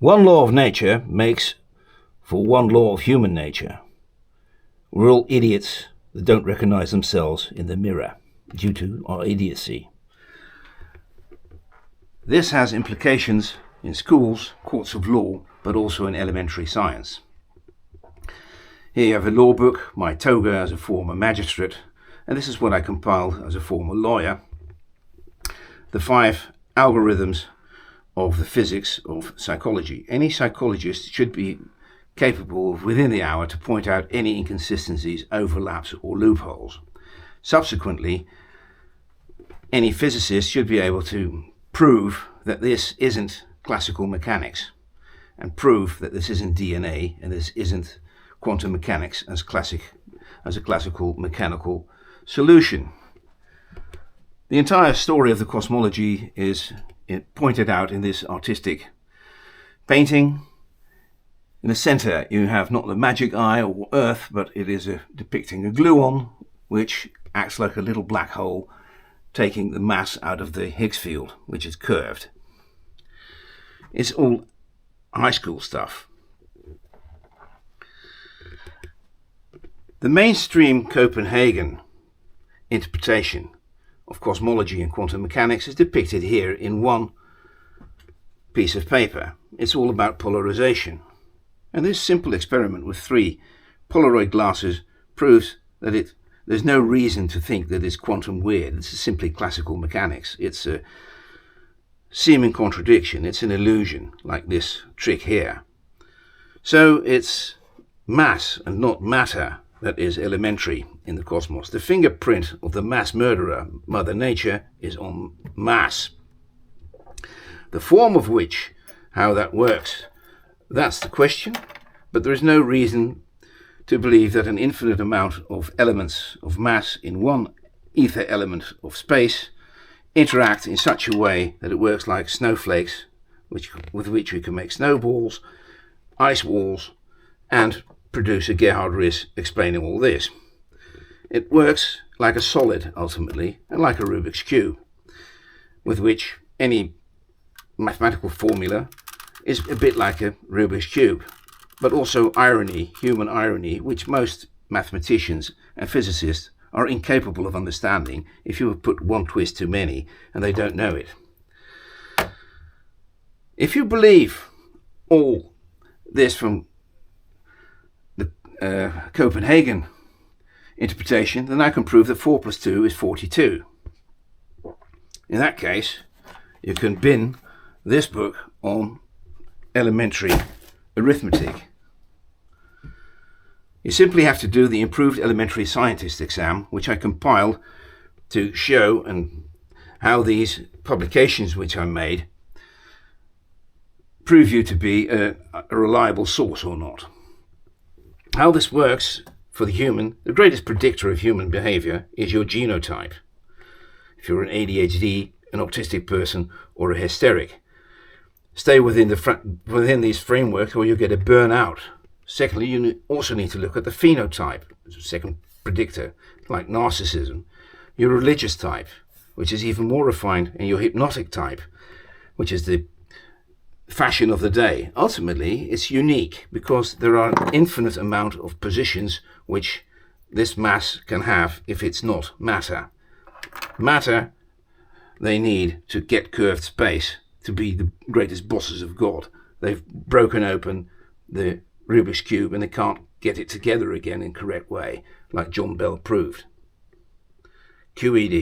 One law of nature makes for one law of human nature. We're all idiots that don't recognize themselves in the mirror due to our idiocy. This has implications in schools, courts of law, but also in elementary science. Here you have a law book, my toga as a former magistrate, and this is what I compiled as a former lawyer. The 5 algorithms of the physics of psychology. Any psychologist should be capable of, within the hour, to point out any inconsistencies, overlaps, or loopholes. Subsequently, any physicist should be able to prove that this isn't classical mechanics, and prove that this isn't DNA and this isn't quantum mechanics as a classical mechanical solution. The entire story of the cosmology is pointed out in this artistic painting. In the center you have not the magic eye or Earth, but it is depicting a gluon which acts like a little black hole, taking the mass out of the Higgs field, which is curved. It's all high school stuff. The mainstream Copenhagen interpretation of cosmology and quantum mechanics is depicted here in one piece of paper. It's all about polarization. And this simple experiment with 3 Polaroid glasses proves that there's no reason to think that it's quantum weird. This is simply classical mechanics. It's a seeming contradiction. It's an illusion, like this trick here. So it's mass and not matter that is elementary in the cosmos. The fingerprint of the mass murderer, Mother Nature, is on mass. The form of which, how that works, that's the question. But there is no reason to believe that an infinite amount of elements of mass in one ether element of space interact in such a way that it works like snowflakes, with which we can make snowballs, ice walls, and produce a Gerhard Riss explaining all this. It works like a solid, ultimately, and like a Rubik's Cube, with which any mathematical formula is a bit like a Rubik's Cube, but also irony, human irony, which most mathematicians and physicists are incapable of understanding if you have put one twist too many and they don't know it. If you believe all this from the Copenhagen interpretation, then I can prove that 4 plus 2 is 42. In that case, you can bin this book on elementary arithmetic. You simply have to do the improved elementary scientist exam, which I compiled to show and how these publications which I made prove you to be a reliable source or not. How this works for the human, the greatest predictor of human behavior is your genotype. If you're an ADHD, an autistic person, or a hysteric, stay within these frameworks or you'll get a burnout. Secondly, you also need to look at the phenotype, second predictor, like narcissism, your religious type, which is even more refined, and your hypnotic type, which is the fashion of the day. Ultimately, it's unique because there are an infinite amount of positions which this mass can have if it's not matter. Matter they need to get curved space to be the greatest bosses of God. They've broken open the Rubik's Cube and they can't get it together again in correct way, like John Bell proved. QED.